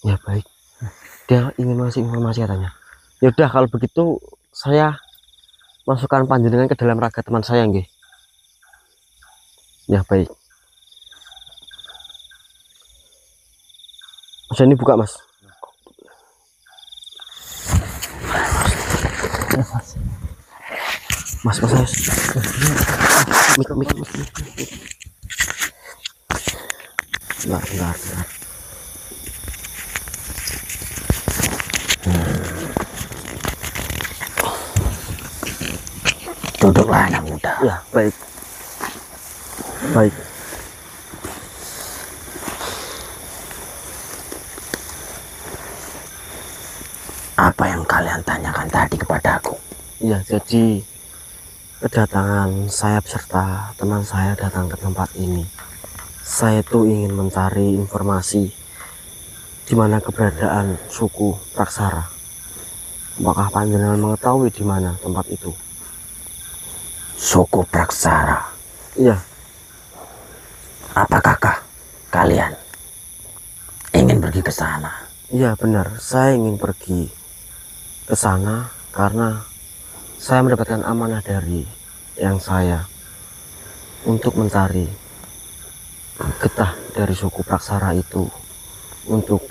Ya baik, dia ingin ngasih informasi katanya. Ya udah kalau begitu saya masukkan panjenengan ke dalam raga teman saya nggih. Ya baik. Mas ini buka mas. Mas. Mik. Bentar. Duduklah anak muda. Ya baik. Apa yang kalian tanyakan tadi kepadaku? Ya jadi kedatangan saya beserta teman saya datang ke tempat ini. Saya tuh ingin mencari informasi di mana keberadaan suku Praksara. Apakah panjenengan mengetahui di mana tempat itu? Suku Praksara. Iya. Apakah kalian ingin pergi ke sana? Iya benar, saya ingin pergi ke sana karena saya mendapatkan amanah dari yang saya untuk mencari getah dari suku Praksara itu untuk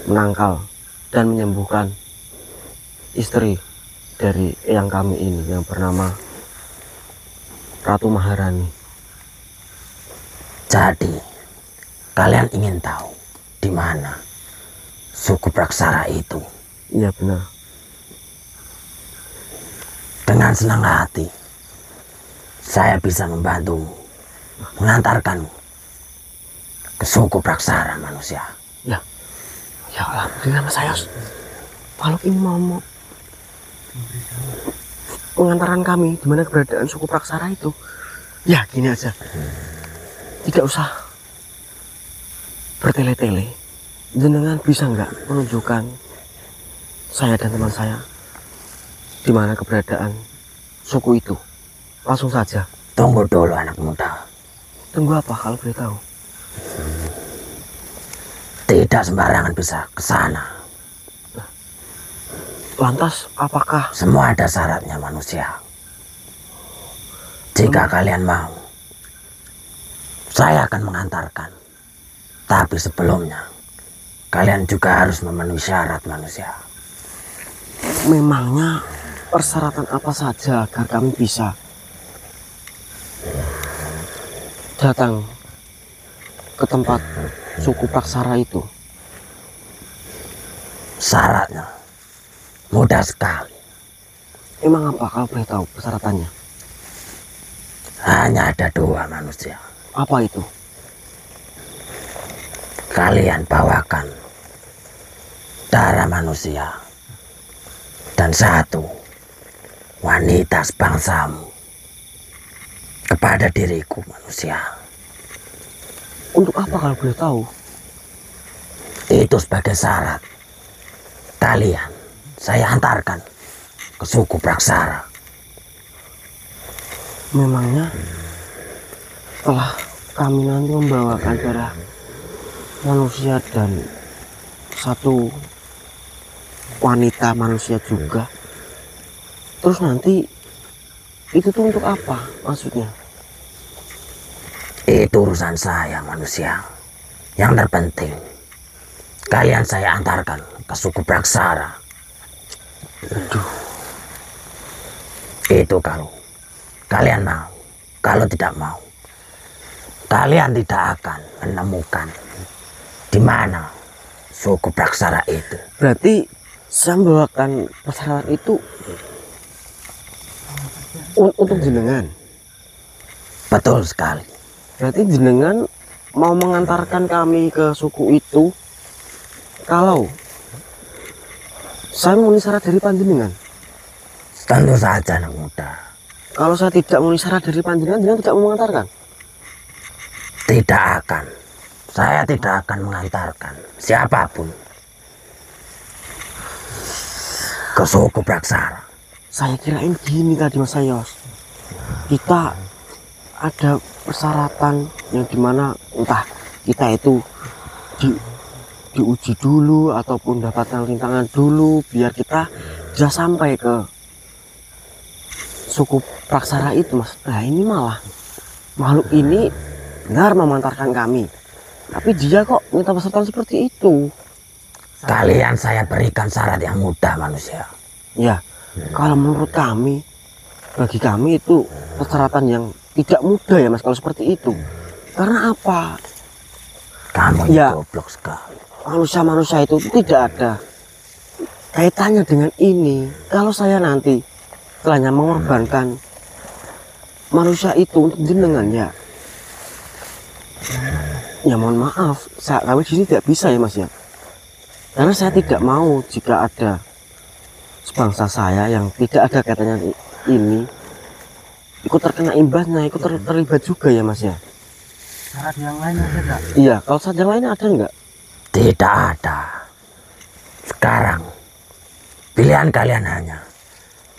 menangkal dan menyembuhkan istri dari eyang kami ini yang bernama Ratu Maharani. Jadi kalian ingin tahu di mana suku Praksara itu? Iya benar. Dengan senang hati saya bisa membantumu, mengantarkanmu ke suku Praksara manusia. Ya alhamdulillah Mas Ayos. Kalau ini mau pengantaran kami di mana keberadaan suku Praksara itu, ya gini aja. Tidak usah bertele-tele. Jenengan bisa nggak menunjukkan saya dan teman saya di mana keberadaan suku itu? Langsung saja. Tunggu dulu anak muda. Tunggu apa kalau boleh tahu? Tidak sembarangan bisa ke sana. Lantas apakah Semua ada syaratnya manusia. Jika kalian mau, saya akan mengantarkan. Tapi sebelumnya, kalian juga harus memenuhi syarat manusia. memangnya persyaratan apa saja agar kami bisa datang ke tempat suku Praksara itu? Syaratnya mudah sekali. Emang apa kalau boleh tahu persyaratannya? Hanya ada dua manusia. Apa itu? Kalian bawakan darah manusia dan satu wanita sebangsamu kepada diriku manusia. Untuk apa kalau boleh tahu? Itu sebagai syarat. Kalian saya antarkan ke suku Praksara. Memangnya setelah kami nanti membawakan darah manusia dan satu wanita manusia juga, terus nanti itu tuh untuk apa maksudnya? Itu urusan saya manusia. Yang terpenting kalian saya antarkan ke suku Praksara. Aduh, Itu kalau kalian mau. Kalau tidak mau, kalian tidak akan menemukan di mana suku Praksara itu. berarti saya membawakan persyaratan itu untuk jenengan. Betul sekali. Berarti jenengan mau mengantarkan kami ke suku itu kalau saya memenuhi syarat dari panjenengan. Tentu saja anak muda. Kalau saya tidak memenuhi syarat dari panjenengan, jenengan tidak mau mengantarkan. Tidak akan. Saya tidak akan mengantarkan siapapun ke suku Praksara. Saya kirain gini tadi Mas Ayos. Kita ada persyaratan yang dimana entah kita itu diuji dulu ataupun dapatkan rintangan dulu biar kita bisa sampai ke suku Praksara itu, Mas. Nah, ini malah makhluk ini benar memantarkan kami, tapi dia kok minta pesertaan seperti itu. Kalian saya berikan syarat yang mudah, manusia. Ya, kalau menurut kami, bagi kami itu persyaratan yang tidak mudah ya, Mas, kalau seperti itu. Karena apa? Kamu Ya, goblok sekali. manusia-manusia itu tidak ada kaitannya dengan ini. Kalau saya nanti setelahnya mengorbankan manusia itu untuk jenengan, ya mohon maaf, kami di sini tidak bisa ya, Mas ya. Karena saya tidak mau jika ada sebangsa saya yang tidak ada kaitannya ini ikut terkena imbasnya, ikut terlibat juga ya, Mas ya. Syarat yang lain ada nggak? Iya, kalau syarat yang lain ada nggak? Tidak ada. Sekarang pilihan kalian hanya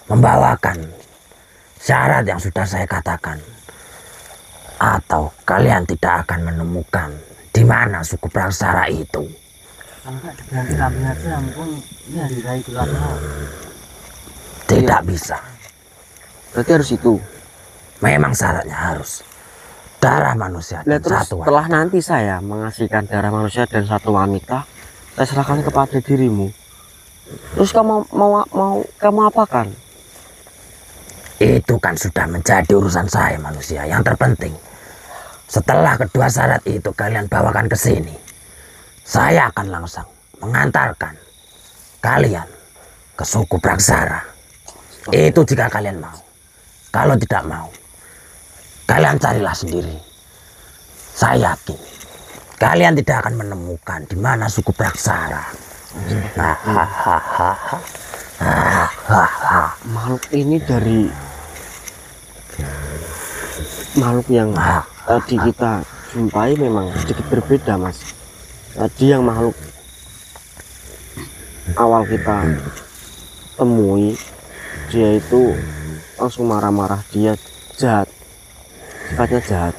membawakan syarat yang sudah saya katakan, atau kalian tidak akan menemukan di mana suku Praksara itu. Kalau nggak diganti kambing aja, ampun, ini hari raya Idul Adha. Tidak bisa. Berarti harus itu. Memang syaratnya harus darah manusia Nah, dan terus satu setelah nanti saya mengasihkan darah manusia dan satu wanita, saya serahkan kepada dirimu. Terus kamu mau kamu apakan? itu kan sudah menjadi urusan saya, manusia. Yang terpenting, setelah kedua syarat itu kalian bawakan ke sini, saya akan langsung mengantarkan kalian ke suku Praksara. Itu jika kalian mau. Kalau tidak mau, kalian carilah sendiri. Saya yakin kalian tidak akan menemukan di mana suku Praksara. Makhluk ini dari makhluk yang tadi kita jumpai memang sedikit berbeda, Mas. Tadi yang makhluk awal kita temui, dia itu langsung marah-marah, dia jahat, sifatnya jahat.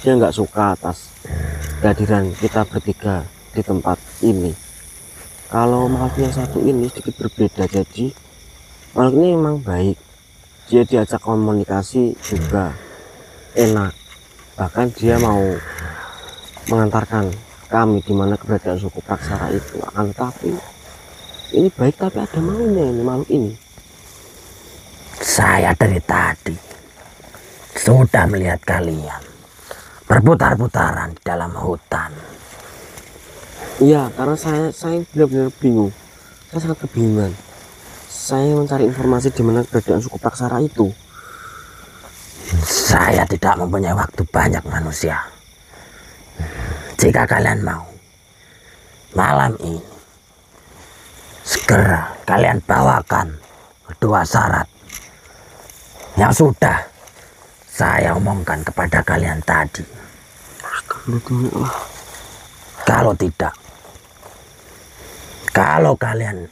Dia nggak suka atas kehadiran kita bertiga di tempat ini. Kalau makhluk yang satu ini sedikit berbeda, jadi makhluk ini memang baik. Dia diajak komunikasi juga enak, bahkan dia mau mengantarkan kami di mana keberadaan suku Praksara itu. Akan tetapi ini baik, tapi ada maunya ini makhluk ini. Saya dari tadi sudah melihat kalian berputar-putaran di dalam hutan. Iya, karena saya benar-benar bingung. Saya sangat kebingungan. Saya mencari informasi di mana keberadaan suku Praksara itu. Saya tidak mempunyai waktu banyak, manusia. Jika kalian mau, malam ini segera kalian bawakan kedua syarat yang sudah saya omongkan kepada kalian tadi. Astagfirullahaladzim. Kalau tidak, kalau kalian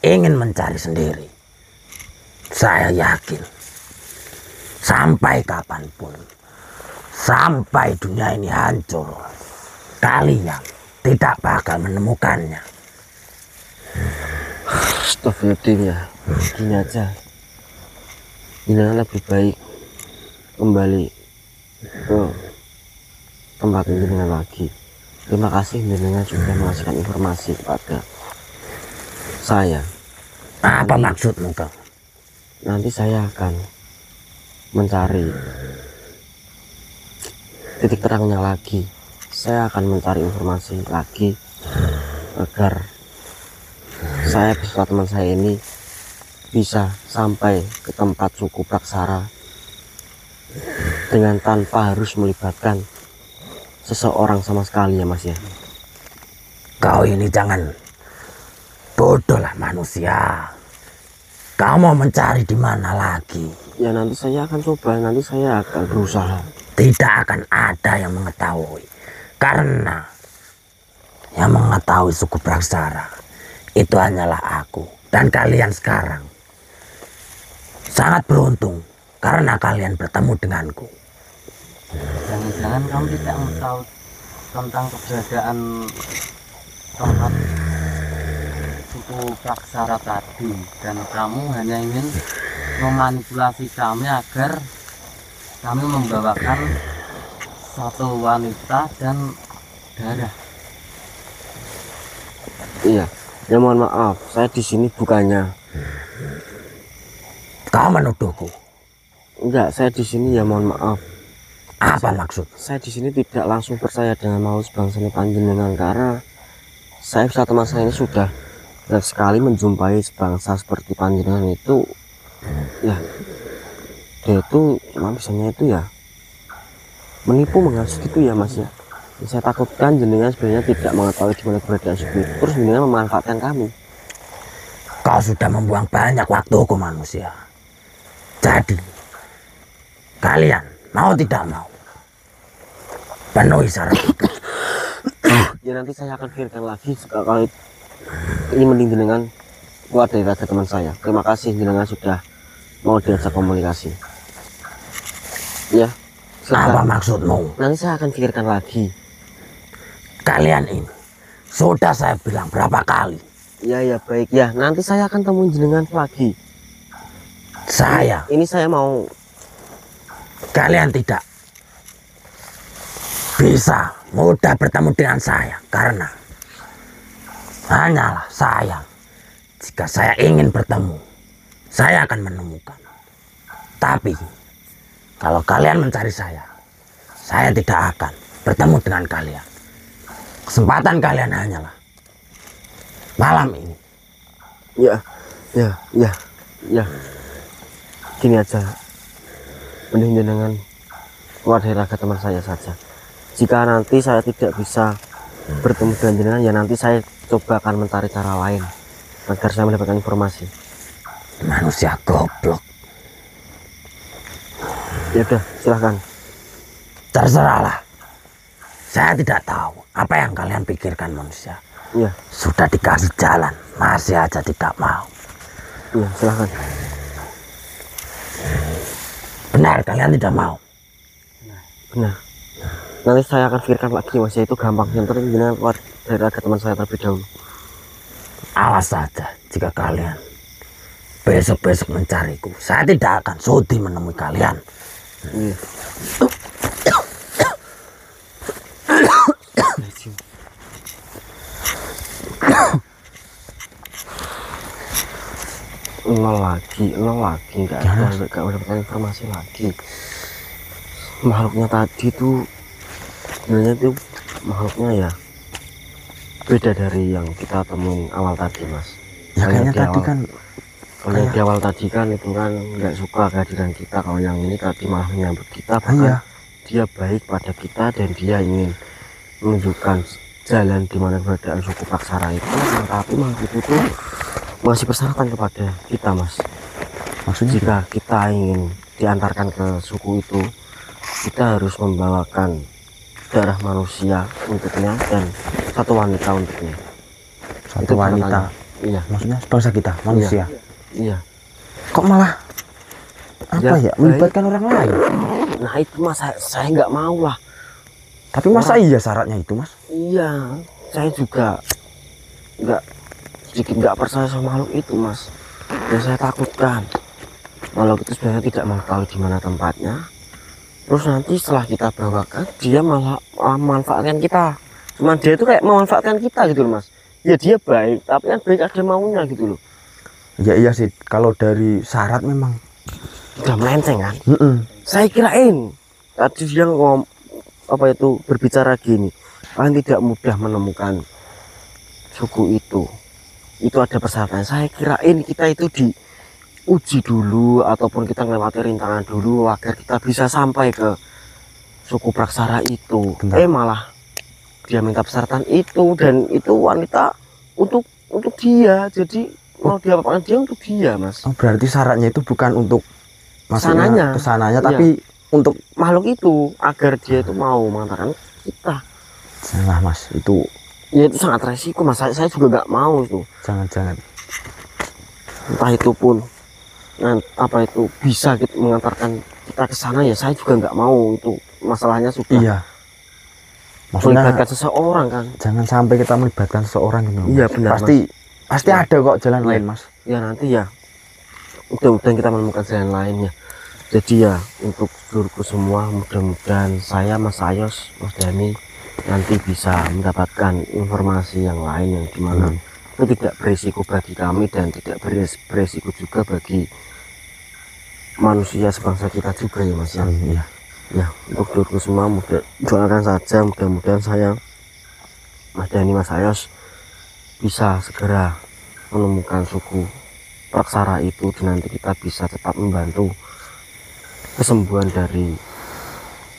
ingin mencari sendiri, saya yakin sampai kapanpun, sampai dunia ini hancur, kalian tidak bakal menemukannya. Astagfirullahaladzim, ya. Gini aja. Ini lebih baik kembali ke tempat ini dengan lagi. Terima kasih dengan sudah mengasihkan informasi kepada saya. Apa maksudmu, kau? Nanti saya akan mencari titik terangnya lagi. Saya akan mencari informasi lagi agar saya beserta teman saya ini bisa sampai ke tempat suku Praksara dengan tanpa harus melibatkan seseorang sama sekali ya, Mas ya. Kau ini jangan bodoh lah, manusia. Kau mau mencari di mana lagi? Ya nanti saya akan coba, nanti saya akan berusaha. Tidak akan ada yang mengetahui, karena yang mengetahui suku Praksara itu hanyalah aku dan kalian sekarang. Sangat beruntung karena kalian bertemu denganku. Jangan-jangan kamu tidak tahu tentang keberadaan sholat suku Praksara tadi, dan kamu hanya ingin memanipulasi kami agar kami membawakan satu wanita dan darah. Iya, ya mohon maaf, saya di sini bukannya. Kau menuduhku. Enggak, saya di sini ya mohon maaf. Apa maksud? Saya di sini tidak langsung percaya dengan mau sebangsanya panjenengan karena saya beserta teman saya ini sudah banyak sekali menjumpai sebangsa seperti panjenengan itu. Ya, dia itu cuma bisanya itu ya menipu, menghasut itu ya mas ya. Saya takutkan jenengan sebenarnya tidak mengetahui di mana keberadaan suku itu, terus jenengan memanfaatkan kami. Kau sudah membuang banyak waktuku manusia. Jadi kalian mau tidak mau penuhi syarat itu. Ya nanti saya akan pikirkan lagi kalau ini mending jenengan keluar dari raga teman saya. Terima kasih jenengan sudah mau diajak komunikasi. Ya. Apa maksudmu? Nanti saya akan pikirkan lagi. Kalian ini sudah saya bilang berapa kali. Ya baik ya. Nanti saya akan temuin jenengan lagi. Ini saya mau. Kalian tidak bisa mudah bertemu dengan saya karena hanyalah saya. Jika saya ingin bertemu, saya akan menemukan. Tapi kalau kalian mencari saya tidak akan bertemu dengan kalian. Kesempatan kalian hanyalah malam ini. Ya. Gini aja, mending jenengan keluar dari raga teman saya saja. Jika nanti saya tidak bisa bertemu dengan jenengan, ya nanti saya coba akan mencari cara lain agar saya mendapatkan informasi. Manusia goblok. Ya udah, silahkan. Terserahlah. Saya tidak tahu apa yang kalian pikirkan manusia. Iya. Sudah dikasih jalan, masih aja tidak mau. Iya, silahkan. Benar, kalian tidak mau. Benar. Nanti saya akan pikirkan lagi mas, ya itu gampang. Yang penting jenengan keluar dari raga teman saya terlebih dahulu. Awas saja jika kalian besok-besok mencariku. Saya tidak akan sudi menemui kalian. Iya. Nol lagi, nggak mendapatkan informasi lagi. Makhluknya tadi tuh sebenarnya tuh makhluknya ya beda dari yang kita temuin awal tadi mas. Ya kayaknya tadi kan, kalau yang di awal tadi kan itu kan nggak suka kehadiran kita. Kalau yang ini tadi malah menyambut kita, bahkan dia baik pada kita dan dia ingin menunjukkan jalan di mana keberadaan suku Praksara itu. Tapi makhluk itu tuh masih persyaratan kepada kita mas. Maksudnya jika kita ingin diantarkan ke suku itu, kita harus membawakan darah manusia untuknya dan satu wanita untuknya. Satu wanita? Iya. Maksudnya sebangsa kita, manusia? Iya. Kok malah apa ya melibatkan orang lain? Nah itu mas, saya nggak mau lah. Tapi masa iya syaratnya itu mas? Iya, saya juga sedikit nggak percaya sama makhluk itu mas. Dan saya takutkan makhluk itu sebenarnya tidak mengetahui di mana tempatnya. Terus nanti setelah kita bawakan, dia malah memanfaatkan kita. Cuman dia itu kayak memanfaatkan kita gitu loh mas. Ya dia baik, tapi kan baik ada maunya gitu loh. Ya iya sih, kalau dari syarat memang udah melenceng kan. Saya kirain tadi dia berbicara gini, kalian tidak mudah menemukan suku itu ada persyaratan. Saya kirain kita itu diuji dulu ataupun kita melewati rintangan dulu agar kita bisa sampai ke suku Praksara itu. Malah dia minta persyaratan itu, dan itu wanita untuk dia. Jadi mau diapakan dia untuk dia mas. Berarti syaratnya itu bukan untuk kesananya, tapi untuk makhluk itu agar dia itu mau mengantarkan kita. Jangan mas, itu ya itu sangat resiko mas. Saya juga nggak mau itu. Jangan entah itu pun bisa gitu, mengantarkan kita ke sana, ya saya juga nggak mau. Itu masalahnya sudah Maksudnya melibatkan seseorang kan. jangan sampai kita melibatkan seseorang gitu. Iya, benar, Pasti ada kok jalan Iya. lain, Mas. Ya nanti ya mudah-mudahan kita menemukan jalan lainnya. Jadi ya untuk seluruhku semua, mudah-mudahan saya, Mas Ayos, Mas Dani nanti bisa mendapatkan informasi yang lain yang dimana itu tidak berisiko bagi kami dan tidak berisiko juga bagi manusia sebangsa kita juga ya Mas ya. Iya. Ya untuk seluruhku semua doakan saja, mudah-mudahan saya, Mas Dani, Mas Ayos bisa segera menemukan suku Praksara itu dan nanti kita bisa cepat membantu kesembuhan dari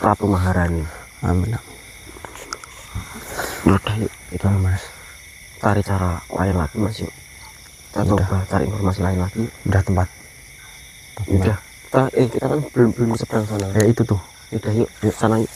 Ratu Maharani. Amin. Udah yuk kita Mas. cari cara lain lagi Mas yuk. Kita coba cari informasi lain lagi. Udah tempat. Udah kita kan belum seberang sana. Itu tuh. Udah yuk sana yuk.